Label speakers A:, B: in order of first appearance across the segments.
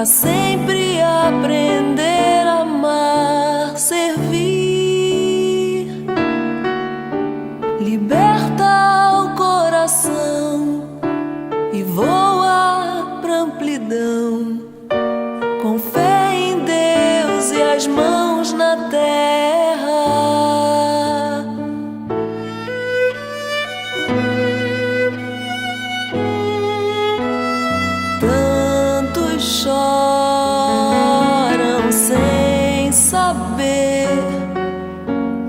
A: sempre aprender a amar, servir. Liberta o coração e voa pra amplidão, com fé em Deus e as mãos na terra. Tantos choram sem saber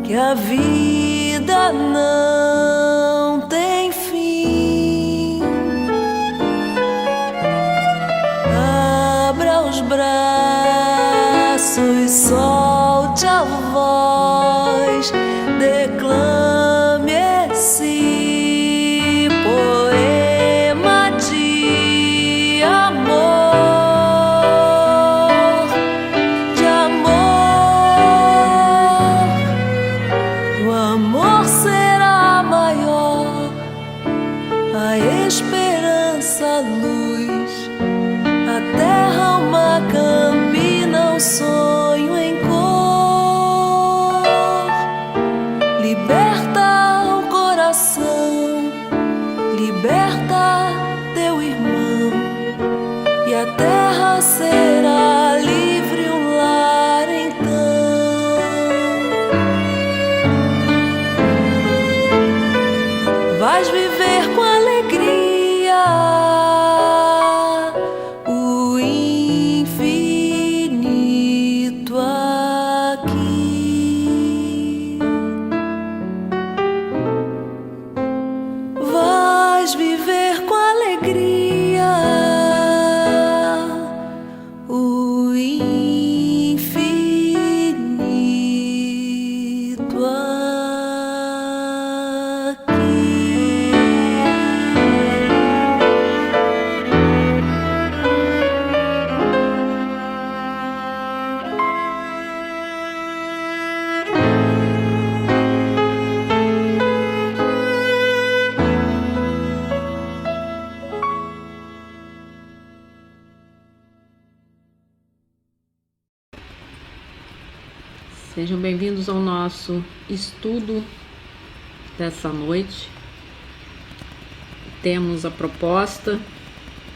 A: que a vida não tem fim. Abra os braços, solte a voz, declame esse poema de amor, de amor. O amor será maior, a esperança, a luz, a terra, uma campina, um sonho em cor. Liberta o coração, liberta teu irmão, e a terra será livre, um lar então. Vais viver com alegria o infinito aqui. Vais viver com alegria o infinito aqui.
B: Sejam bem-vindos ao nosso estudo dessa noite. Temos a proposta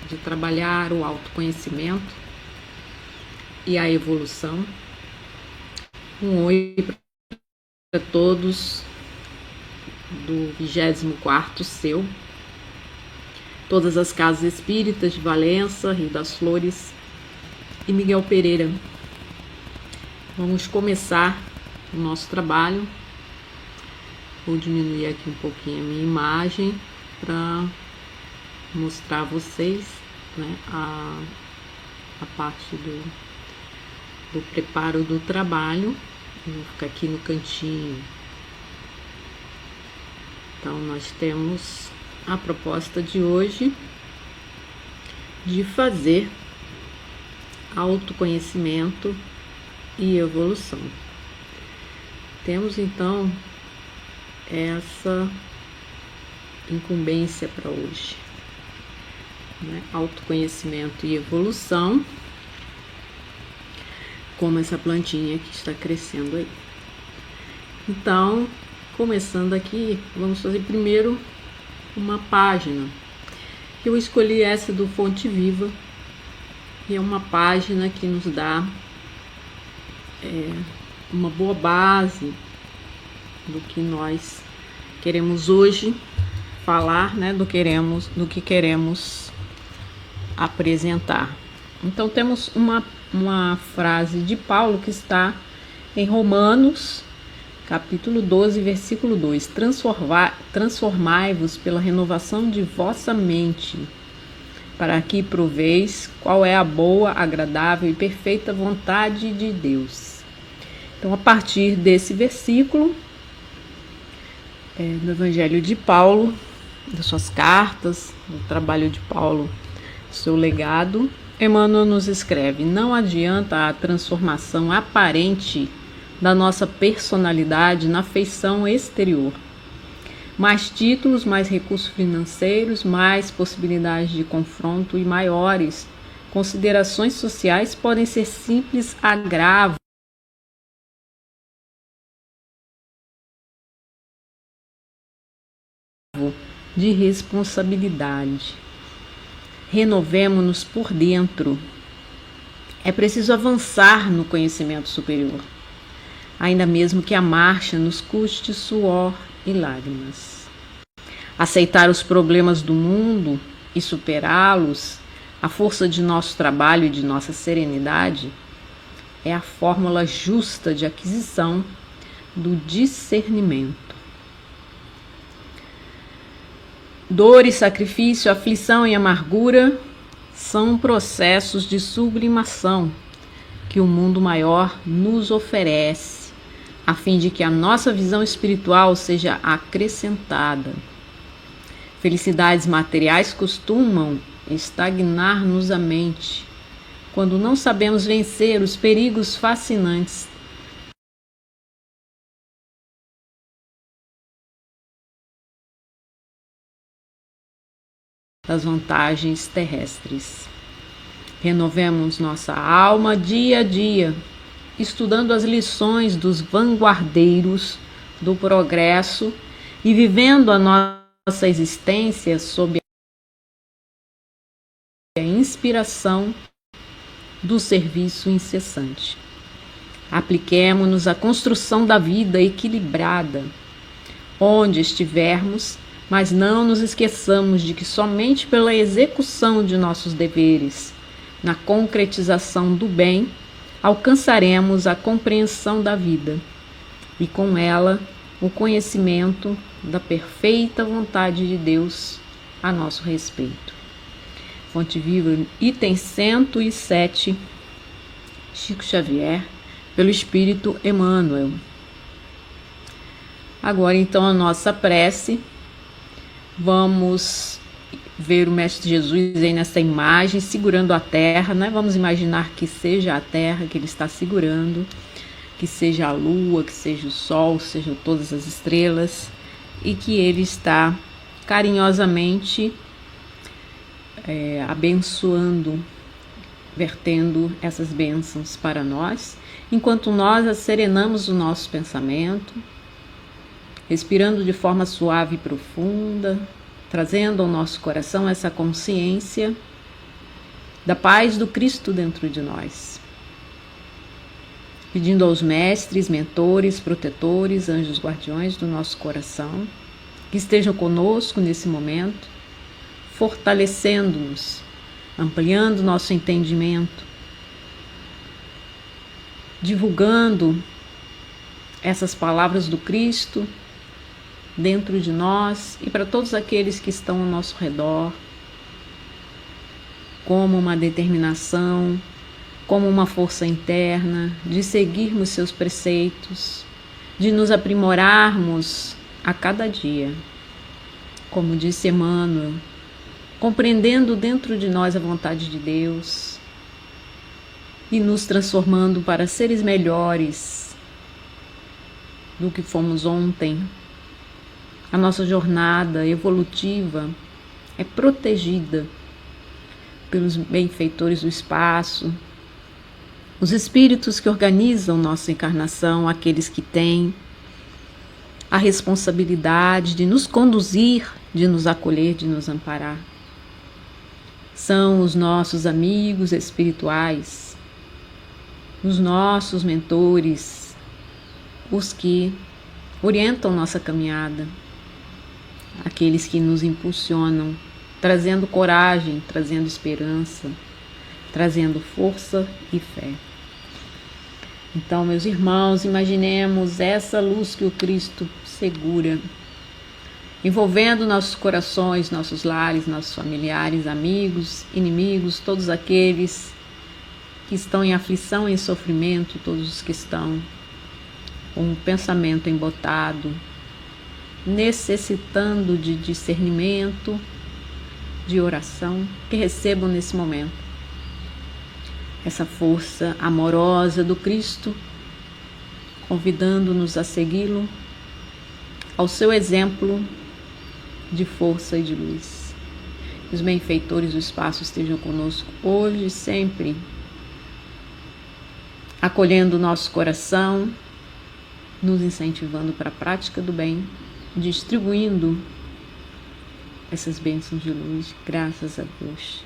B: de trabalhar o autoconhecimento e a evolução. Um oi para todos do 24º seu, todas as casas espíritas de Valença, Rio das Flores e Miguel Pereira. Vamos começar o nosso trabalho. Vou diminuir aqui um pouquinho a minha imagem para mostrar a vocês, né, a parte do preparo do trabalho. Eu vou ficar aqui no cantinho. Então, nós temos a proposta de hoje de fazer autoconhecimento e evolução. Temos então essa incumbência para hoje, né? Autoconhecimento e evolução, como essa plantinha que está crescendo aí. Então, começando aqui, vamos fazer primeiro uma página. Eu escolhi essa do Fonte Viva, e é uma página que nos dá uma boa base do que nós queremos hoje falar, né, do que queremos apresentar. Então temos uma frase de Paulo que está em Romanos, capítulo 12, versículo 2: transformai-vos pela renovação de vossa mente, para que proveis qual é a boa, agradável e perfeita vontade de Deus. Então, a partir desse versículo do Evangelho de Paulo, das suas cartas, do trabalho de Paulo, seu legado, Emmanuel nos escreve: não adianta a transformação aparente da nossa personalidade na feição exterior. Mais títulos, mais recursos financeiros, mais possibilidades de confronto e maiores Considerações sociais podem ser simples agravos de responsabilidade. Renovemo-nos por dentro. É preciso avançar no conhecimento superior, ainda mesmo que a marcha nos custe suor e lágrimas. Aceitar os problemas do mundo e superá-los, a força de nosso trabalho e de nossa serenidade, é a fórmula justa de aquisição do discernimento. Dor e sacrifício, aflição e amargura são processos de sublimação que o mundo maior nos oferece, a fim de que a nossa visão espiritual seja acrescentada. Felicidades materiais costumam estagnar-nos a mente, quando não sabemos vencer os perigos fascinantes das vantagens terrestres. Renovemos nossa alma dia a dia, estudando as lições dos vanguardeiros do progresso e vivendo a nossa existência sob a inspiração do serviço incessante. Apliquemo-nos à construção da vida equilibrada, onde estivermos, mas não nos esqueçamos de que somente pela execução de nossos deveres, na concretização do bem, alcançaremos a compreensão da vida e, com ela, o conhecimento da perfeita vontade de Deus a nosso respeito. Fonte Viva, item 107, Chico Xavier, pelo Espírito Emmanuel. Agora, então, a nossa prece. Vamos ver o Mestre Jesus aí nessa imagem, segurando a terra, né? Vamos imaginar que seja a terra que ele está segurando, que seja a lua, que seja o sol, sejam todas as estrelas, e que ele está carinhosamente abençoando, vertendo essas bênçãos para nós, enquanto nós asserenamos o nosso pensamento, respirando de forma suave e profunda, trazendo ao nosso coração essa consciência da paz do Cristo dentro de nós. Pedindo aos mestres, mentores, protetores, anjos guardiões do nosso coração, que estejam conosco nesse momento, fortalecendo-nos, ampliando nosso entendimento, divulgando essas palavras do Cristo dentro de nós e para todos aqueles que estão ao nosso redor, como uma determinação, como uma força interna de seguirmos seus preceitos, de nos aprimorarmos a cada dia. Como disse Emmanuel, compreendendo dentro de nós a vontade de Deus e nos transformando para seres melhores do que fomos ontem. A nossa jornada evolutiva é protegida pelos benfeitores do espaço, os espíritos que organizam nossa encarnação, aqueles que têm a responsabilidade de nos conduzir, de nos acolher, de nos amparar. São os nossos amigos espirituais, os nossos mentores, os que orientam nossa caminhada, aqueles que nos impulsionam, trazendo coragem, trazendo esperança, trazendo força e fé. Então, meus irmãos, imaginemos essa luz que o Cristo segura, envolvendo nossos corações, nossos lares, nossos familiares, amigos, inimigos, todos aqueles que estão em aflição e em sofrimento, todos os que estão com o pensamento embotado, necessitando de discernimento, de oração, que recebam nesse momento essa força amorosa do Cristo, convidando-nos a segui-lo ao seu exemplo de força e de luz. os benfeitores do espaço estejam conosco hoje e sempre, acolhendo o nosso coração, nos incentivando para a prática do bem, distribuindo essas bênçãos de luz, graças a Deus.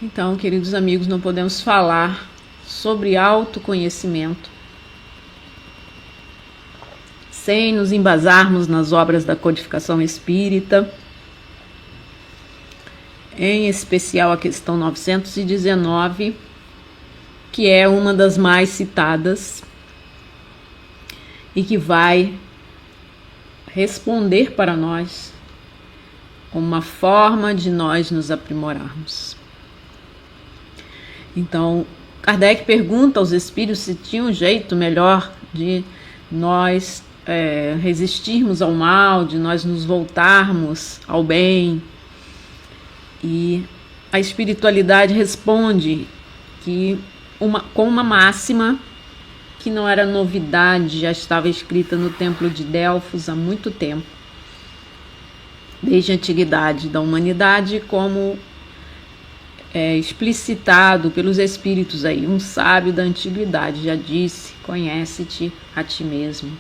B: Então, queridos amigos, não podemos falar sobre autoconhecimento sem nos embasarmos nas obras da codificação espírita, em especial a questão 919, que é uma das mais citadas e que vai responder para nós uma forma de nós nos aprimorarmos. Então, Kardec pergunta aos espíritos se tinha um jeito melhor de nós resistirmos ao mal, de nós nos voltarmos ao bem. E a espiritualidade responde que com uma máxima que não era novidade, já estava escrita no Templo de Delfos há muito tempo, desde a antiguidade da humanidade, como explicitado pelos espíritos aí. Um sábio da antiguidade já disse: conhece-te a ti mesmo.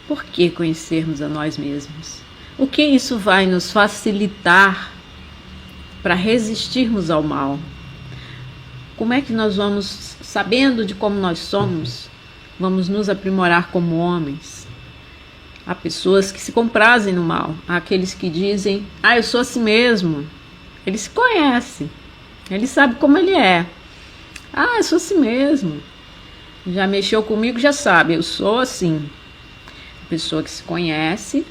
B: Por que conhecermos a nós mesmos? O que isso vai nos facilitar para resistirmos ao mal? Como é que nós vamos, sabendo de como nós somos, vamos nos aprimorar como homens? Há pessoas que se comprazem no mal, há aqueles que dizem: eu sou assim mesmo. Ele se conhece, ele sabe como ele é. Eu sou assim mesmo. Já mexeu comigo, já sabe, eu sou assim. Pessoa que se conhece,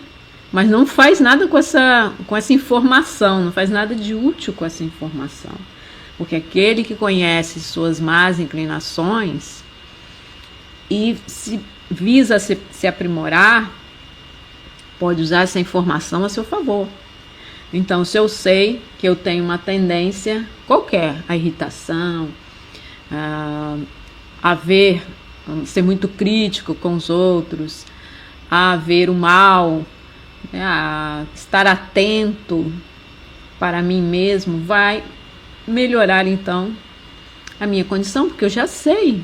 B: mas não faz nada com essa informação, não faz nada de útil com essa informação. Porque aquele que conhece suas más inclinações e visa se aprimorar, pode usar essa informação a seu favor. Então, se eu sei que eu tenho uma tendência qualquer, a irritação, ser muito crítico com os outros, a ver o mal, a estar atento para mim mesmo, vai melhorar então a minha condição, porque eu já sei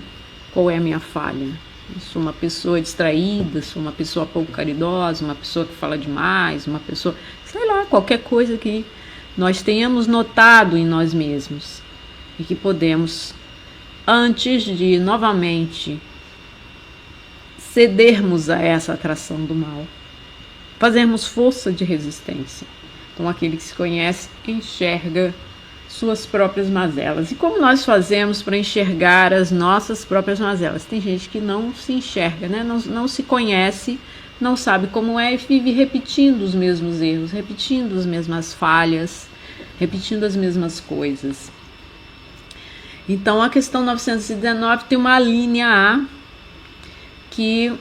B: qual é a minha falha. Eu sou uma pessoa distraída, sou uma pessoa pouco caridosa, uma pessoa que fala demais, uma pessoa, sei lá, qualquer coisa que nós tenhamos notado em nós mesmos e que podemos, antes de novamente cedermos a essa atração do mal, fazermos força de resistência. Então, aquele que se conhece enxerga suas próprias mazelas. E como nós fazemos para enxergar as nossas próprias mazelas? Tem gente que não se enxerga, né? Não se conhece, não sabe como é e vive repetindo os mesmos erros, repetindo as mesmas falhas, repetindo as mesmas coisas. Então, a questão 919 tem uma linha A que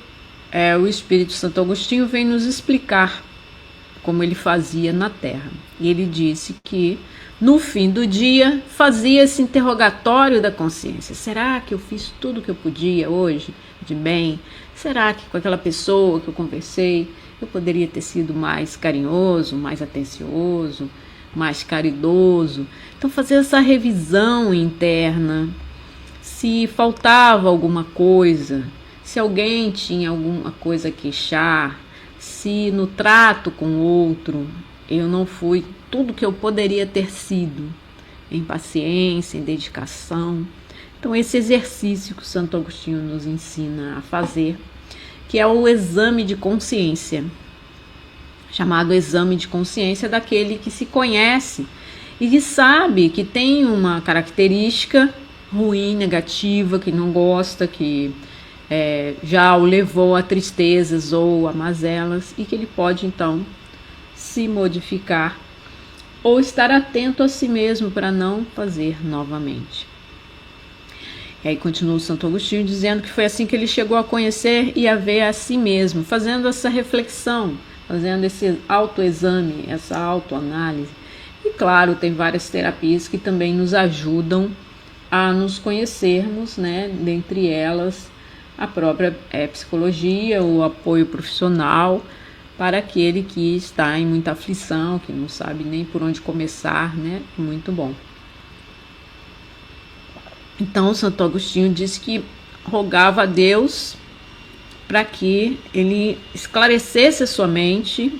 B: o Espírito Santo Agostinho vem nos explicar como ele fazia na Terra. E ele disse que no fim do dia fazia esse interrogatório da consciência. Será que eu fiz tudo o que eu podia hoje de bem? Será que com aquela pessoa que eu conversei eu poderia ter sido mais carinhoso, mais atencioso, mais caridoso? Então, fazer essa revisão interna, se faltava alguma coisa, se alguém tinha alguma coisa a queixar, se no trato com o outro eu não fui tudo que eu poderia ter sido, em paciência, em dedicação. Então, esse exercício que o Santo Agostinho nos ensina a fazer, que é o exame de consciência, chamado exame de consciência daquele que se conhece e que sabe que tem uma característica ruim, negativa, que não gosta, que já o levou a tristezas ou a mazelas, e que ele pode então se modificar ou estar atento a si mesmo para não fazer novamente. E aí continua o Santo Agostinho dizendo que foi assim que ele chegou a conhecer e a ver a si mesmo, fazendo essa reflexão, fazendo esse autoexame, essa autoanálise. E claro, tem várias terapias que também nos ajudam a nos conhecermos, né? Dentre elas a própria psicologia, o apoio profissional, para aquele que está em muita aflição, que não sabe nem por onde começar, né? Muito bom. Então, Santo Agostinho disse que rogava a Deus para que ele esclarecesse a sua mente,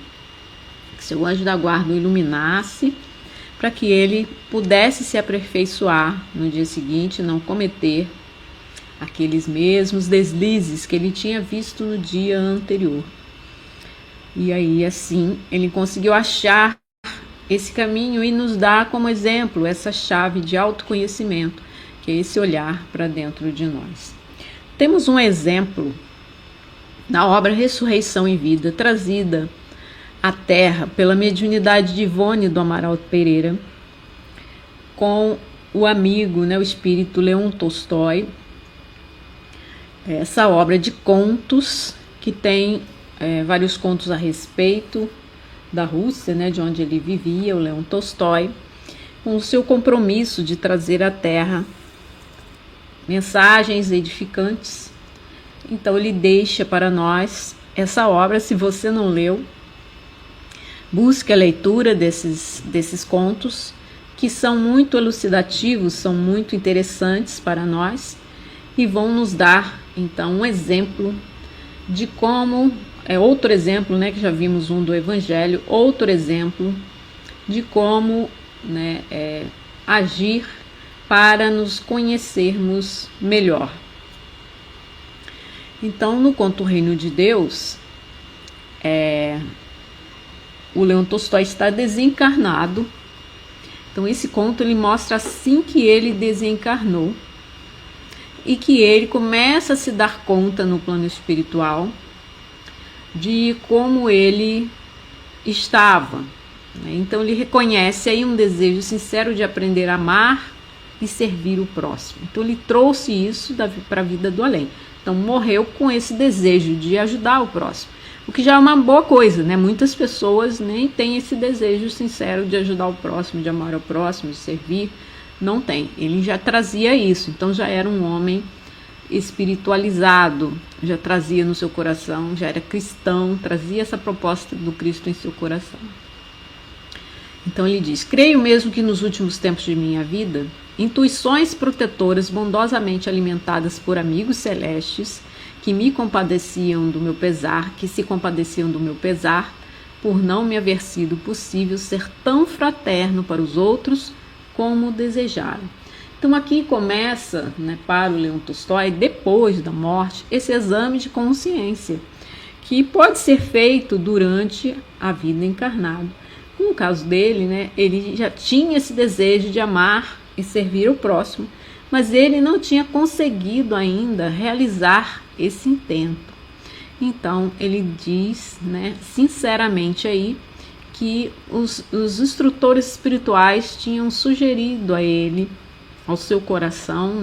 B: que seu anjo da guarda o iluminasse, para que ele pudesse se aperfeiçoar no dia seguinte, não cometer aqueles mesmos deslizes que ele tinha visto no dia anterior. E aí, assim, ele conseguiu achar esse caminho e nos dá como exemplo essa chave de autoconhecimento, que é esse olhar para dentro de nós. Temos um exemplo na obra Ressurreição e Vida, trazida à Terra pela mediunidade de Ivone do Amaral Pereira, com o amigo, o espírito Leon Tolstói. Essa obra de contos, que tem vários contos a respeito da Rússia, de onde ele vivia, o Leon Tolstói, com o seu compromisso de trazer à Terra mensagens edificantes. Então ele deixa para nós essa obra. Se você não leu, busque a leitura desses contos, que são muito elucidativos, são muito interessantes para nós e vão nos dar então um exemplo de como, outro exemplo, que já vimos um do Evangelho, outro exemplo de como agir para nos conhecermos melhor. Então, no conto O Reino de Deus, o Leon Tolstói está desencarnado. Então, esse conto ele mostra assim que ele desencarnou e que ele começa a se dar conta no plano espiritual de como ele estava. Então, ele reconhece aí um desejo sincero de aprender a amar e servir o próximo. Então, ele trouxe isso para a vida do além. Então, morreu com esse desejo de ajudar o próximo, o que já é uma boa coisa, Muitas pessoas nem têm esse desejo sincero de ajudar o próximo, de amar o próximo, de servir, não tem. Ele já trazia isso, então já era um homem espiritualizado, já trazia no seu coração, já era cristão, trazia essa proposta do Cristo em seu coração. Então ele diz: creio mesmo que nos últimos tempos de minha vida, intuições protetoras bondosamente alimentadas por amigos celestes que me compadeciam do meu pesar, que se compadeciam do meu pesar, por não me haver sido possível ser tão fraterno para os outros como desejaram. Então aqui começa, para o Leon Tolstói, depois da morte, esse exame de consciência, que pode ser feito durante a vida encarnada. No caso dele, ele já tinha esse desejo de amar e servir o próximo, mas ele não tinha conseguido ainda realizar esse intento. Então ele diz, sinceramente aí, que os instrutores espirituais tinham sugerido a ele, ao seu coração,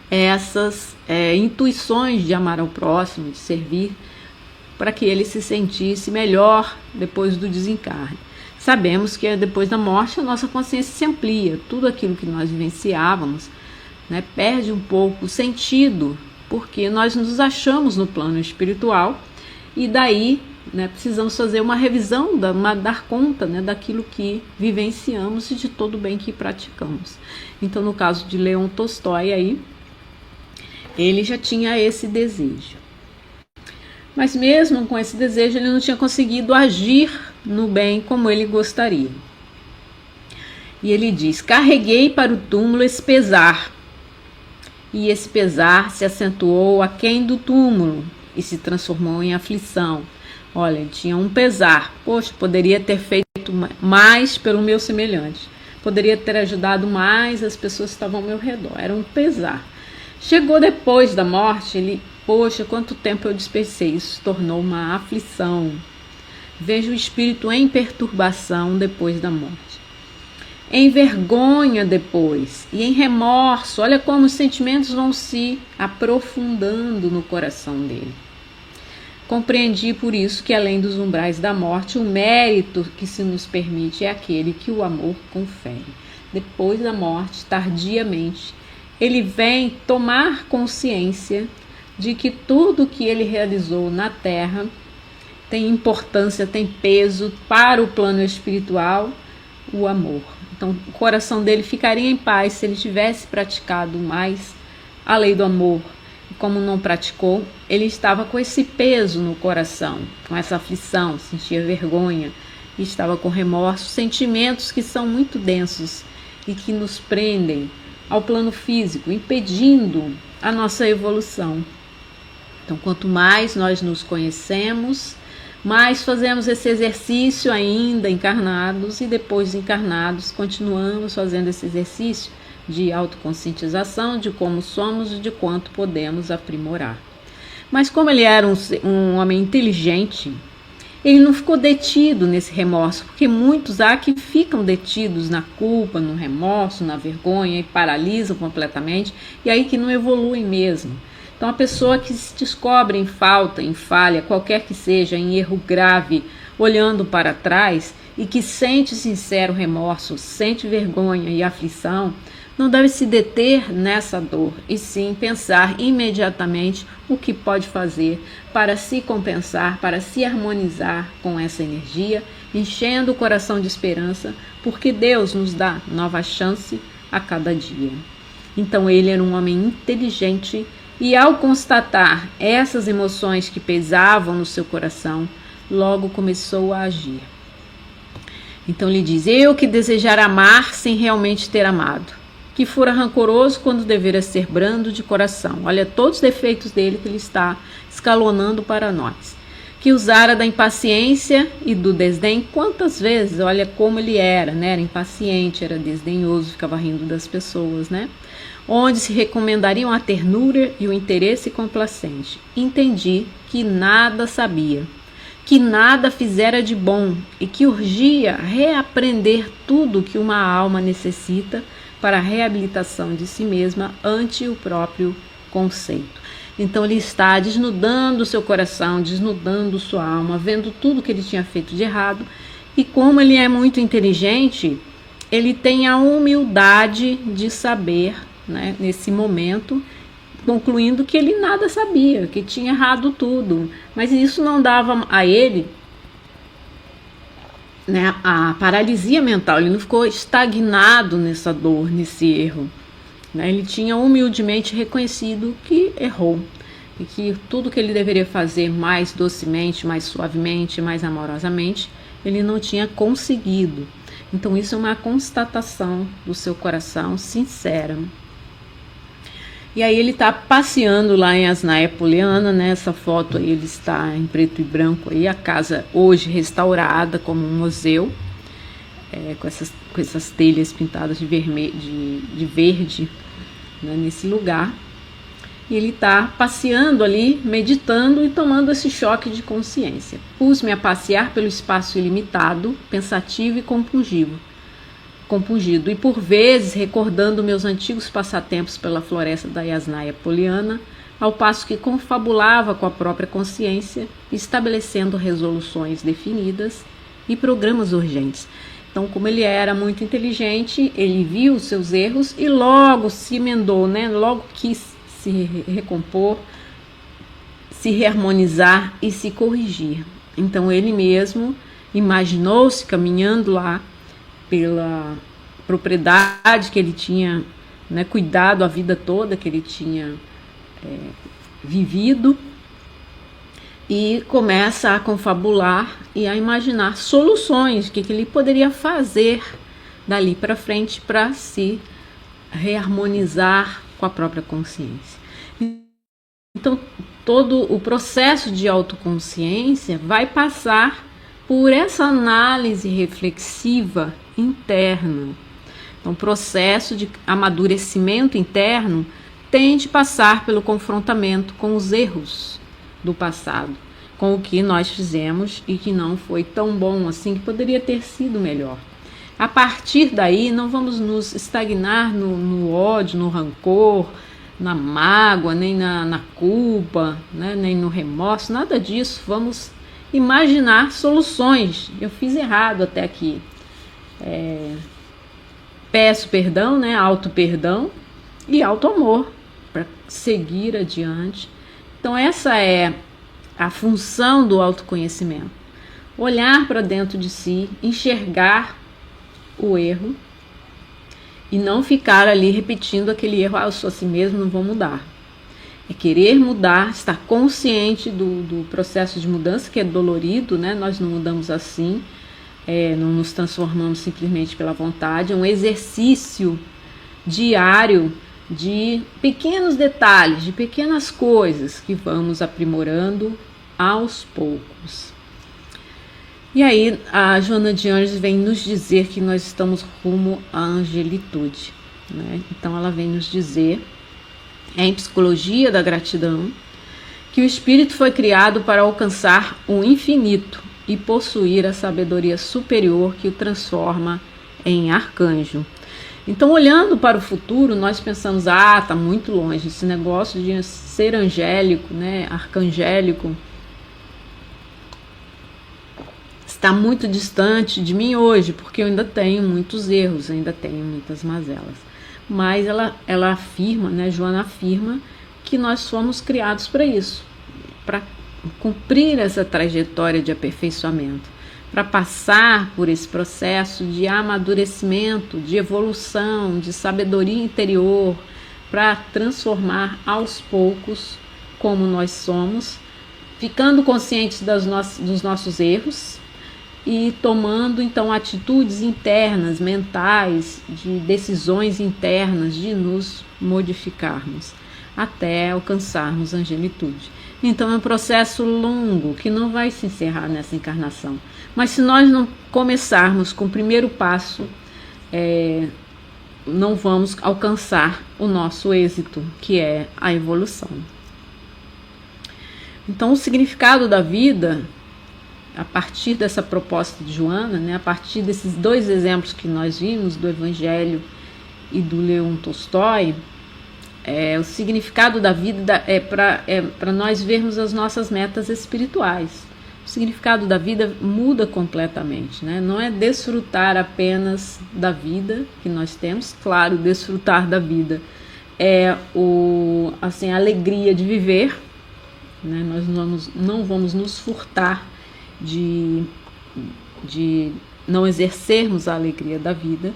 B: essas intuições de amar ao próximo, de servir, para que ele se sentisse melhor depois do desencarne. Sabemos que depois da morte a nossa consciência se amplia, tudo aquilo que nós vivenciávamos perde um pouco o sentido, porque nós nos achamos no plano espiritual e daí precisamos fazer uma revisão, dar conta daquilo que vivenciamos e de todo o bem que praticamos. Então, no caso de Leon Tolstói, aí, ele já tinha esse desejo. Mas mesmo com esse desejo, ele não tinha conseguido agir no bem como ele gostaria. E ele diz: carreguei para o túmulo esse pesar, e esse pesar se acentuou aquém do túmulo e se transformou em aflição. Olha, ele tinha um pesar. Poxa, poderia ter feito mais pelo meu semelhante. Poderia ter ajudado mais as pessoas que estavam ao meu redor. Era um pesar. Chegou depois da morte, ele, poxa, quanto tempo eu desperdicei. Isso se tornou uma aflição. Vejo o espírito em perturbação depois da morte. Em vergonha depois e em remorso. Olha como os sentimentos vão se aprofundando no coração dele. Compreendi por isso que além dos umbrais da morte, o mérito que se nos permite é aquele que o amor confere. Depois da morte, tardiamente, ele vem tomar consciência de que tudo que ele realizou na terra tem importância, tem peso para o plano espiritual, o amor. Então o coração dele ficaria em paz se ele tivesse praticado mais a lei do amor. E como não praticou, ele estava com esse peso no coração, com essa aflição, sentia vergonha, e estava com remorso, sentimentos que são muito densos e que nos prendem ao plano físico, impedindo a nossa evolução. Então, quanto mais nós nos conhecemos, mais fazemos esse exercício ainda encarnados, e depois encarnados continuamos fazendo esse exercício de autoconscientização de como somos e de quanto podemos aprimorar. Mas como ele era um homem inteligente, ele não ficou detido nesse remorso, porque muitos há que ficam detidos na culpa, no remorso, na vergonha e paralisam completamente, e aí que não evoluem mesmo. Então a pessoa que se descobre em falta, em falha, qualquer que seja, em erro grave, olhando para trás, e que sente sincero remorso, sente vergonha e aflição, não deve se deter nessa dor, e sim pensar imediatamente o que pode fazer para se compensar, para se harmonizar com essa energia, enchendo o coração de esperança, porque Deus nos dá nova chance a cada dia. Então ele era um homem inteligente, e ao constatar essas emoções que pesavam no seu coração, logo começou a agir. Então ele diz: eu que desejar amar sem realmente ter amado, que fora rancoroso quando devera ser brando de coração. Olha todos os defeitos dele que ele está escalonando para nós. Que usara da impaciência e do desdém. Quantas vezes, olha como ele era, né? Era impaciente, era desdenhoso, ficava rindo das pessoas, né? Onde se recomendariam a ternura e o interesse complacente. Entendi que nada sabia, que nada fizera de bom e que urgia reaprender tudo que uma alma necessita para a reabilitação de si mesma ante o próprio conceito. Então ele está desnudando seu coração, desnudando sua alma, vendo tudo que ele tinha feito de errado, e como ele é muito inteligente, ele tem a humildade de saber, né, nesse momento, concluindo que ele nada sabia, que tinha errado tudo, mas isso não dava a ele, né, a paralisia mental. Ele não ficou estagnado nessa dor, nesse erro, né? Ele tinha humildemente reconhecido que errou e que tudo que ele deveria fazer mais docemente, mais suavemente, mais amorosamente, ele não tinha conseguido. Então isso é uma constatação do seu coração sincera. E aí ele está passeando lá em Asnaia Poliana, né? Essa foto aí ele está em preto e branco aí, a casa hoje restaurada como um museu, com essas telhas pintadas de verde, né, nesse lugar. E ele está passeando ali, meditando e tomando esse choque de consciência. Pus-me a passear pelo espaço ilimitado, pensativo e compungido, e por vezes recordando meus antigos passatempos pela floresta da Asnaia Poliana, ao passo que confabulava com a própria consciência, estabelecendo resoluções definidas e programas urgentes. Então, como ele era muito inteligente, ele viu os seus erros e logo se emendou, né? Logo quis se recompor, se reharmonizar e se corrigir. Então ele mesmo imaginou-se caminhando lá pela propriedade que ele tinha, né, cuidado a vida toda, que ele tinha vivido, e começa a confabular e a imaginar soluções, o que ele poderia fazer dali para frente para se reharmonizar com a própria consciência. Então, todo o processo de autoconsciência vai passar por essa análise reflexiva interna. Então, o processo de amadurecimento interno tem de passar pelo confrontamento com os erros do passado, com o que nós fizemos e que não foi tão bom assim, que poderia ter sido melhor. A partir daí, não vamos nos estagnar no ódio, no rancor, na mágoa, nem na culpa, né, nem no remorso, nada disso. Vamos imaginar soluções. Eu fiz errado até aqui. Peço perdão, né, auto-perdão e auto-amor para seguir adiante. Então essa é a função do autoconhecimento. Olhar para dentro de si, enxergar o erro e não ficar ali repetindo aquele erro, eu sou assim mesmo, não vou mudar. É querer mudar, estar consciente do processo de mudança, que é dolorido, né? Nós não mudamos assim, não nos transformamos simplesmente pela vontade, é um exercício diário de pequenos detalhes, de pequenas coisas que vamos aprimorando aos poucos. E aí a Joana de Ângeles vem nos dizer que nós estamos rumo à angelitude, né? Então ela vem nos dizer, em Psicologia da Gratidão, que o espírito foi criado para alcançar o infinito e possuir a sabedoria superior que o transforma em arcanjo. Então, olhando para o futuro, nós pensamos, está muito longe, esse negócio de ser angélico, né, arcangélico, está muito distante de mim hoje, porque eu ainda tenho muitos erros, ainda tenho muitas mazelas. Mas ela afirma, né, Joana afirma, que nós fomos criados para isso, para cumprir essa trajetória de aperfeiçoamento, para passar por esse processo de amadurecimento, de evolução, de sabedoria interior, para transformar aos poucos como nós somos, ficando conscientes dos nossos erros e tomando então atitudes internas, mentais, de decisões internas, de nos modificarmos até alcançarmos a angelitude. Então é um processo longo que não vai se encerrar nessa encarnação. Mas se nós não começarmos com o primeiro passo, não vamos alcançar o nosso êxito, que é a evolução. Então o significado da vida, a partir dessa proposta de Joana, né, a partir desses dois exemplos que nós vimos, do Evangelho e do Leon Tolstói, o significado da vida é para nós vermos as nossas metas espirituais. O significado da vida muda completamente, né? Não é desfrutar apenas da vida que nós temos, claro, desfrutar da vida é a alegria de viver, né? Nós não vamos nos furtar de não exercermos a alegria da vida,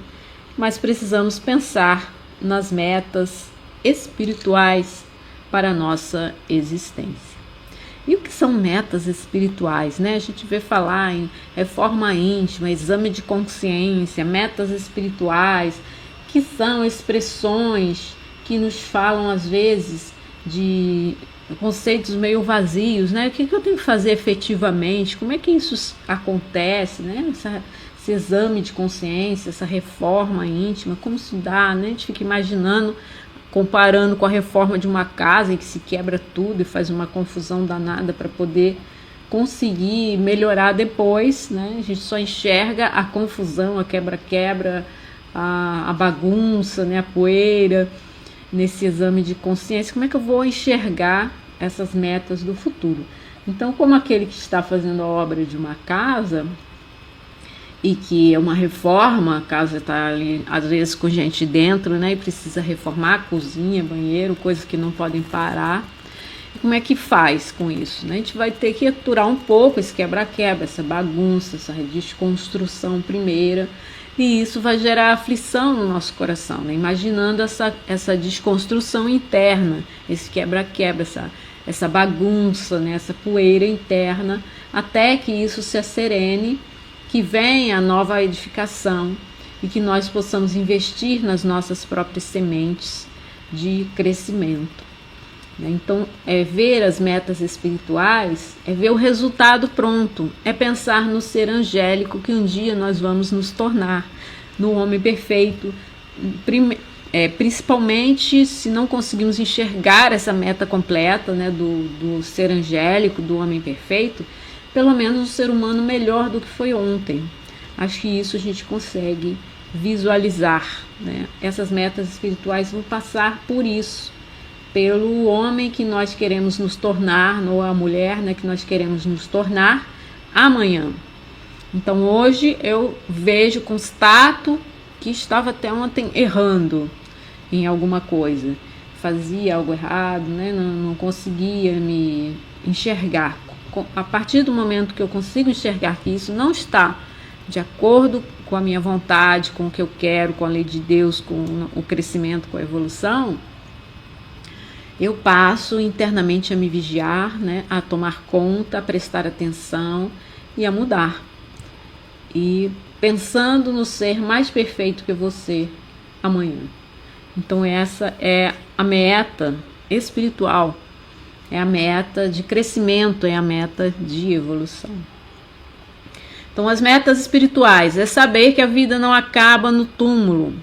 B: mas precisamos pensar nas metas espirituais para a nossa existência. E o que são metas espirituais, né? A gente vê falar em reforma íntima, exame de consciência, metas espirituais, que são expressões que nos falam às vezes de conceitos meio vazios, né? O que eu tenho que fazer efetivamente? Como é que isso acontece, né? Esse exame de consciência, essa reforma íntima, como se dá, né? A gente fica imaginando, comparando com a reforma de uma casa em que se quebra tudo e faz uma confusão danada para poder conseguir melhorar depois, né? A gente só enxerga a confusão, a quebra-quebra, a bagunça, né? A poeira. Nesse exame de consciência, como é que eu vou enxergar essas metas do futuro? Então, como aquele que está fazendo a obra de uma casa e que é uma reforma, a casa está ali, às vezes com gente dentro, né, e precisa reformar cozinha, banheiro, coisas que não podem parar. E como é que faz com isso, né? A gente vai ter que aturar um pouco esse quebra-quebra, essa bagunça, essa desconstrução primeira, e isso vai gerar aflição no nosso coração, né? Imaginando essa desconstrução interna, esse quebra-quebra, essa bagunça, né? Essa poeira interna, até que isso se acerene, que venha a nova edificação e que nós possamos investir nas nossas próprias sementes de crescimento. Então, ver as metas espirituais, ver o resultado pronto, pensar no ser angélico que um dia nós vamos nos tornar, no homem perfeito, principalmente se não conseguimos enxergar essa meta completa, né, do ser angélico, do homem perfeito, pelo menos um ser humano melhor do que foi ontem. Acho que isso a gente consegue visualizar, né? Essas metas espirituais vão passar por isso, pelo homem que nós queremos nos tornar, ou a mulher, né, que nós queremos nos tornar amanhã. Então hoje eu constato que estava até ontem errando em alguma coisa, fazia algo errado, né, não conseguia me enxergar a partir do momento que eu consigo enxergar que isso não está de acordo com a minha vontade, com o que eu quero, com a lei de Deus, com o crescimento, com a evolução, eu passo internamente a me vigiar, né, a tomar conta, a prestar atenção e a mudar. E pensando no ser mais perfeito que eu vou ser amanhã. Então essa é a meta espiritual, é a meta de crescimento, é a meta de evolução. Então as metas espirituais é saber que a vida não acaba no túmulo,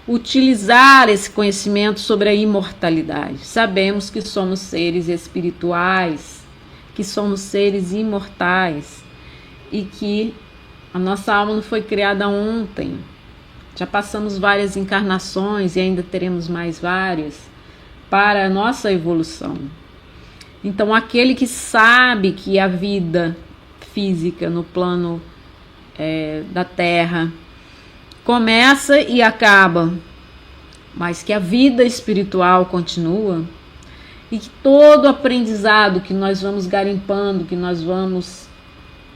B: utilizar esse conhecimento sobre a imortalidade. Sabemos que somos seres espirituais, que somos seres imortais e que a nossa alma não foi criada ontem. Já passamos várias encarnações e ainda teremos mais várias para a nossa evolução. Então aquele que sabe que a vida física no plano da Terra começa e acaba, mas que a vida espiritual continua e que todo aprendizado que nós vamos garimpando, que nós vamos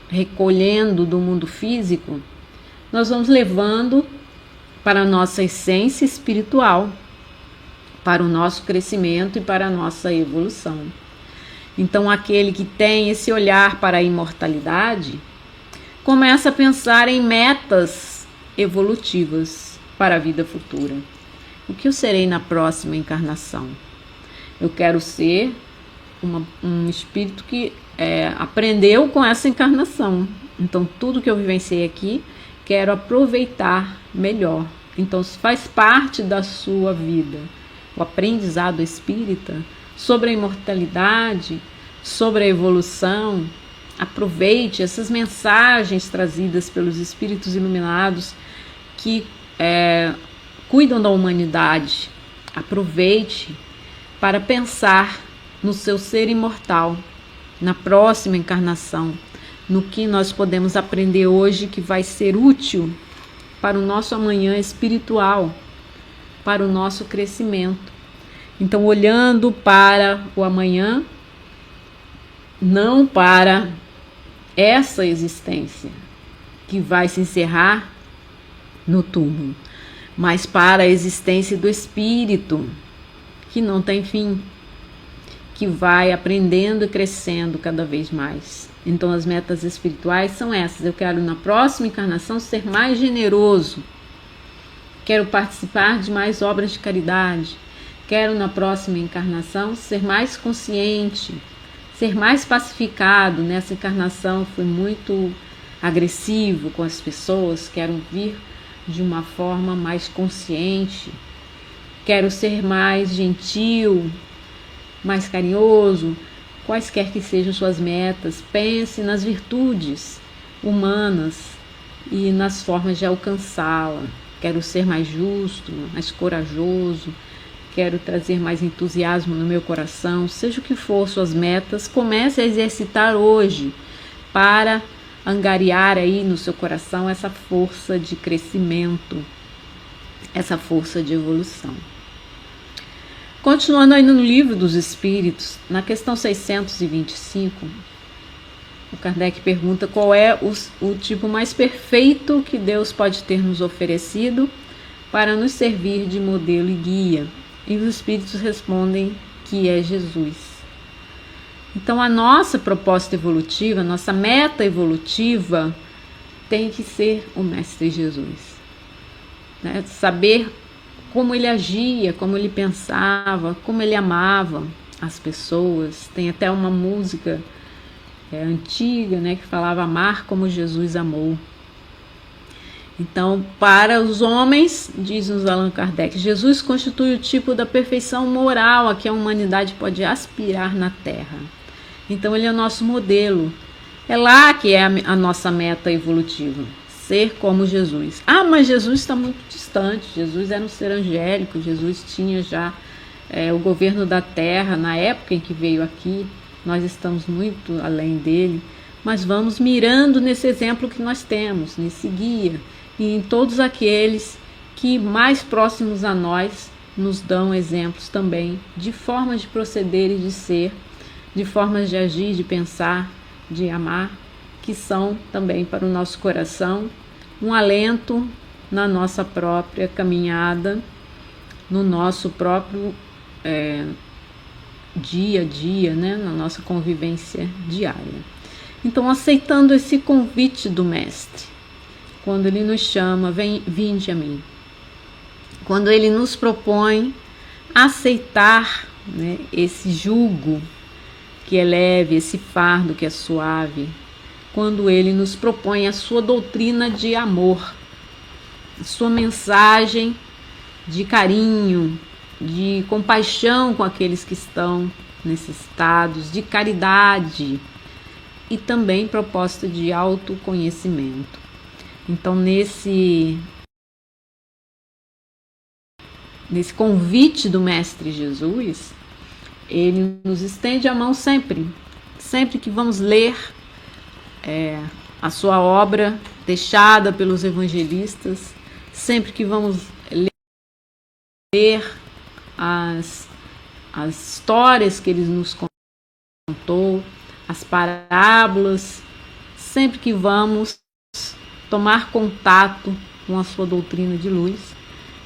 B: recolhendo do mundo físico, nós vamos levando para a nossa essência espiritual, para o nosso crescimento e para a nossa evolução. Então aquele que tem esse olhar para a imortalidade começa a pensar em metas evolutivas para a vida futura. O que eu serei na próxima encarnação? Eu quero ser um espírito que aprendeu com essa encarnação. Então tudo que eu vivenciei aqui, quero aproveitar melhor. Então faz parte da sua vida. O aprendizado espírita sobre a imortalidade, sobre a evolução. Aproveite essas mensagens trazidas pelos espíritos iluminados que cuidam da humanidade. Aproveite para pensar no seu ser imortal, na próxima encarnação, no que nós podemos aprender hoje que vai ser útil para o nosso amanhã espiritual, para o nosso crescimento. Então, olhando para o amanhã, não para essa existência que vai se encerrar no túmulo, mas para a existência do espírito que não tem fim, que vai aprendendo e crescendo cada vez mais. Então as metas espirituais são essas. Eu quero na próxima encarnação ser mais generoso, quero participar de mais obras de caridade, quero na próxima encarnação ser mais consciente, ser mais pacificado. Nessa encarnação fui muito agressivo com as pessoas, quero vir de uma forma mais consciente, quero ser mais gentil, mais carinhoso. Quaisquer que sejam suas metas, pense nas virtudes humanas e nas formas de alcançá-la. Quero ser mais justo, mais corajoso, quero trazer mais entusiasmo no meu coração. Seja o que for suas metas, comece a exercitar hoje para angariar aí no seu coração essa força de crescimento, essa força de evolução. Continuando aí no Livro dos Espíritos, na questão 625, o Kardec pergunta qual é o tipo mais perfeito que Deus pode ter nos oferecido para nos servir de modelo e guia. E os Espíritos respondem que é Jesus. Então a nossa proposta evolutiva, a nossa meta evolutiva tem que ser o Mestre Jesus. Né? Saber como ele agia, como ele pensava, como ele amava as pessoas. Tem até uma música antiga, né, que falava amar como Jesus amou. Então, para os homens, diz-nos Allan Kardec, Jesus constitui o tipo da perfeição moral a que a humanidade pode aspirar na Terra. Então, ele é o nosso modelo. É lá que é a nossa meta evolutiva. Ser como Jesus. Ah, mas Jesus está muito distante. Jesus era um ser angélico. Jesus tinha já o governo da Terra na época em que veio aqui. Nós estamos muito além dele. Mas vamos mirando nesse exemplo que nós temos, nesse guia. E em todos aqueles que mais próximos a nós nos dão exemplos também de formas de proceder e de ser de formas de agir, de pensar, de amar, que são também para o nosso coração um alento na nossa própria caminhada, no nosso próprio dia a dia, né? Na nossa convivência diária. Então, aceitando esse convite do Mestre, quando Ele nos chama, vinde a mim. Quando Ele nos propõe aceitar, né, esse jugo que é leve, esse fardo que é suave, quando Ele nos propõe a sua doutrina de amor, a sua mensagem de carinho, de compaixão com aqueles que estão necessitados, de caridade e também proposta de autoconhecimento. Então, nesse convite do Mestre Jesus, Ele nos estende a mão sempre que vamos ler a sua obra deixada pelos evangelistas, sempre que vamos ler as histórias que Ele nos contou, as parábolas, sempre que vamos tomar contato com a sua doutrina de luz,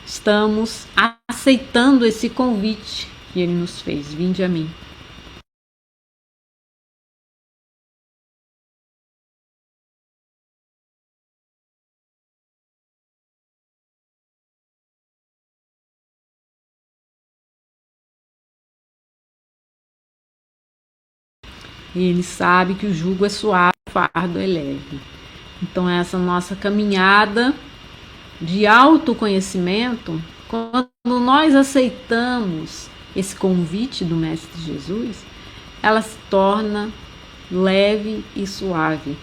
B: estamos aceitando esse convite que Ele nos fez, vinde a mim. E Ele sabe que o jugo é suave, o fardo é leve. Então, essa nossa caminhada de autoconhecimento, quando nós aceitamos esse convite do Mestre Jesus, ela se torna leve e suave,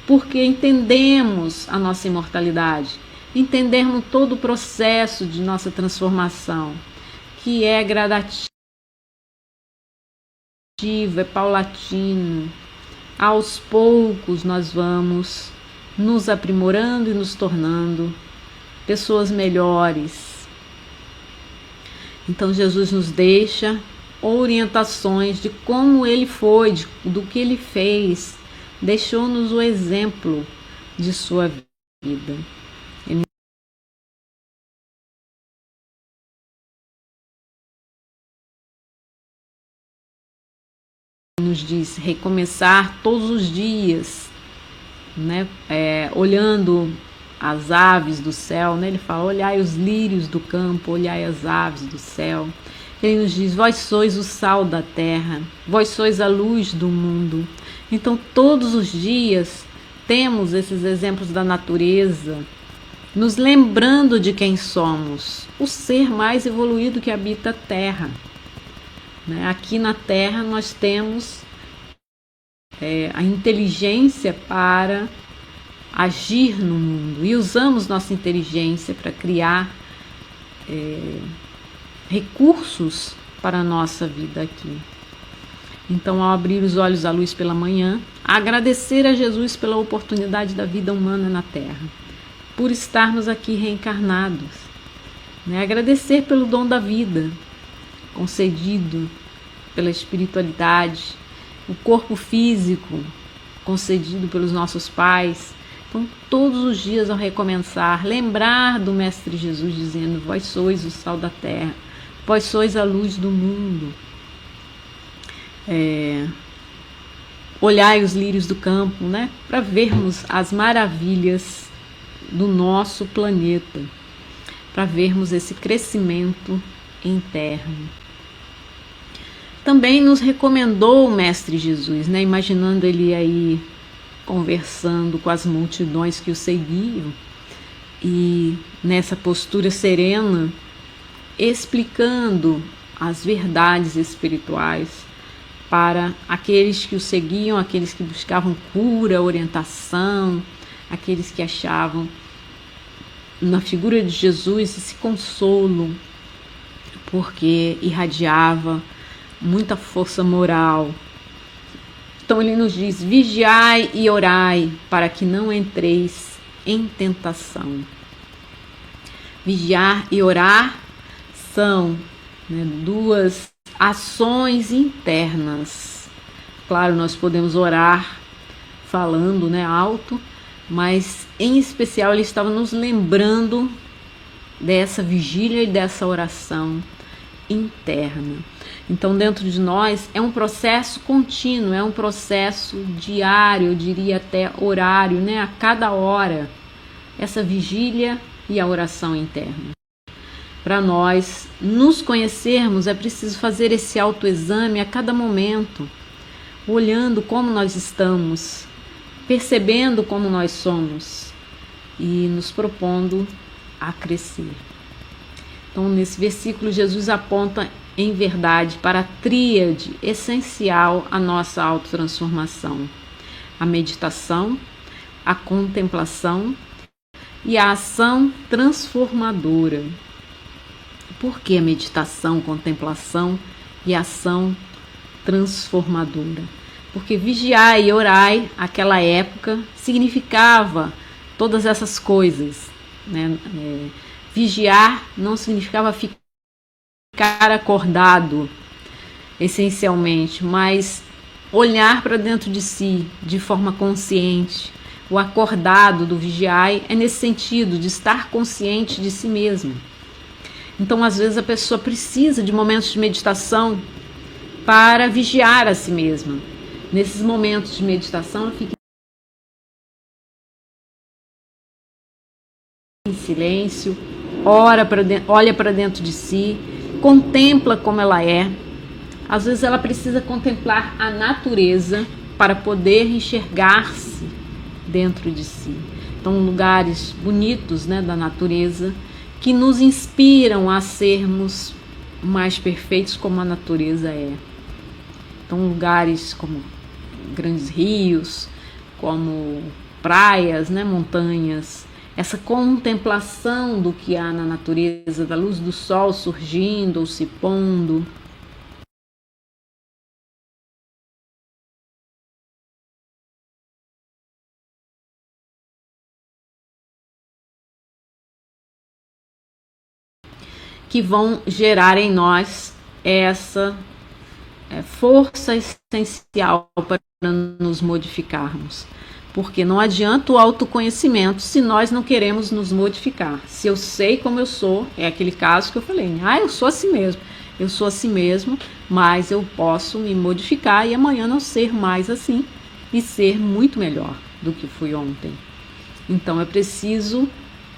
B: porque entendemos a nossa imortalidade, entendemos todo o processo de nossa transformação, que é gradativo, é paulatino. Aos poucos nós vamos nos aprimorando e nos tornando pessoas melhores. Então Jesus nos deixa orientações de como Ele foi, do que Ele fez, deixou-nos o exemplo de sua vida. Ele nos diz recomeçar todos os dias, né? Olhando as aves do céu, né? Ele fala, olhai os lírios do campo, olhai as aves do céu. Ele nos diz, vós sois o sal da terra, vós sois a luz do mundo. Então todos os dias temos esses exemplos da natureza, nos lembrando de quem somos, o ser mais evoluído que habita a terra. Aqui na Terra nós temos a inteligência para agir no mundo e usamos nossa inteligência para criar recursos para a nossa vida aqui. Então, ao abrir os olhos à luz pela manhã, agradecer a Jesus pela oportunidade da vida humana na Terra, por estarmos aqui reencarnados, agradecer pelo dom da vida concedido pela espiritualidade, o corpo físico concedido pelos nossos pais. Então, todos os dias ao recomeçar, lembrar do Mestre Jesus dizendo, vós sois o sal da terra, vós sois a luz do mundo. Olhai os lírios do campo, para vermos as maravilhas do nosso planeta, para vermos esse crescimento interno. Também nos recomendou o Mestre Jesus, imaginando Ele aí conversando com as multidões que o seguiam e nessa postura serena, explicando as verdades espirituais para aqueles que o seguiam, aqueles que buscavam cura, orientação, aqueles que achavam na figura de Jesus esse consolo, porque irradiava muita força moral. Então ele nos diz, vigiai e orai para que não entreis em tentação. Vigiar e orar são duas ações internas Claro, nós podemos orar falando, né, alto, mas em especial ele estava nos lembrando dessa vigília e dessa oração interna. Então, dentro de nós é um processo contínuo, é um processo diário, eu diria até horário, né, a cada hora, essa vigília e a oração interna. Para nós nos conhecermos, é preciso fazer esse autoexame a cada momento, olhando como nós estamos, percebendo como nós somos e nos propondo a crescer. Então, nesse versículo, Jesus aponta em verdade para a tríade essencial à nossa autotransformação: a meditação, a contemplação e a ação transformadora. Por que a meditação, contemplação e ação transformadora? Porque vigiai e orai, aquela época, significava todas essas coisas, né? Vigiar não significava ficar acordado, essencialmente, mas olhar para dentro de si de forma consciente. O acordado do vigiai é nesse sentido, de estar consciente de si mesmo. Então, às vezes, a pessoa precisa de momentos de meditação para vigiar a si mesma. Nesses momentos de meditação, ela fica em silêncio, olha para dentro de si, contempla como ela é. Às vezes ela precisa contemplar a natureza para poder enxergar-se dentro de si. Então, lugares bonitos, né, da natureza que nos inspiram a sermos mais perfeitos como a natureza é. Então, lugares como grandes rios, como praias, né, montanhas, essa contemplação do que há na natureza, da luz do sol surgindo ou se pondo. Que vão gerar em nós essa força essencial para nos modificarmos. Porque não adianta o autoconhecimento se nós não queremos nos modificar. Se eu sei como eu sou, é aquele caso que eu falei, eu sou assim mesmo. Eu sou assim mesmo, mas eu posso me modificar e amanhã não ser mais assim e ser muito melhor do que fui ontem. Então é preciso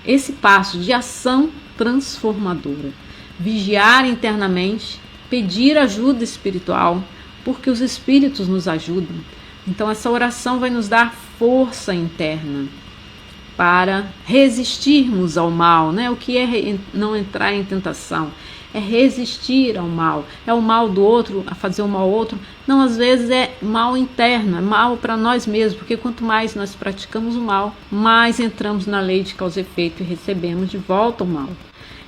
B: esse passo de ação transformadora. Vigiar internamente, pedir ajuda espiritual, porque os espíritos nos ajudam. Então essa oração vai nos dar força interna para resistirmos ao mal, né? O que é não entrar em tentação? É resistir ao mal. É o mal do outro, a fazer o mal ao outro. Não, às vezes é mal interno, é mal para nós mesmos, porque quanto mais nós praticamos o mal, mais entramos na lei de causa e efeito e recebemos de volta o mal.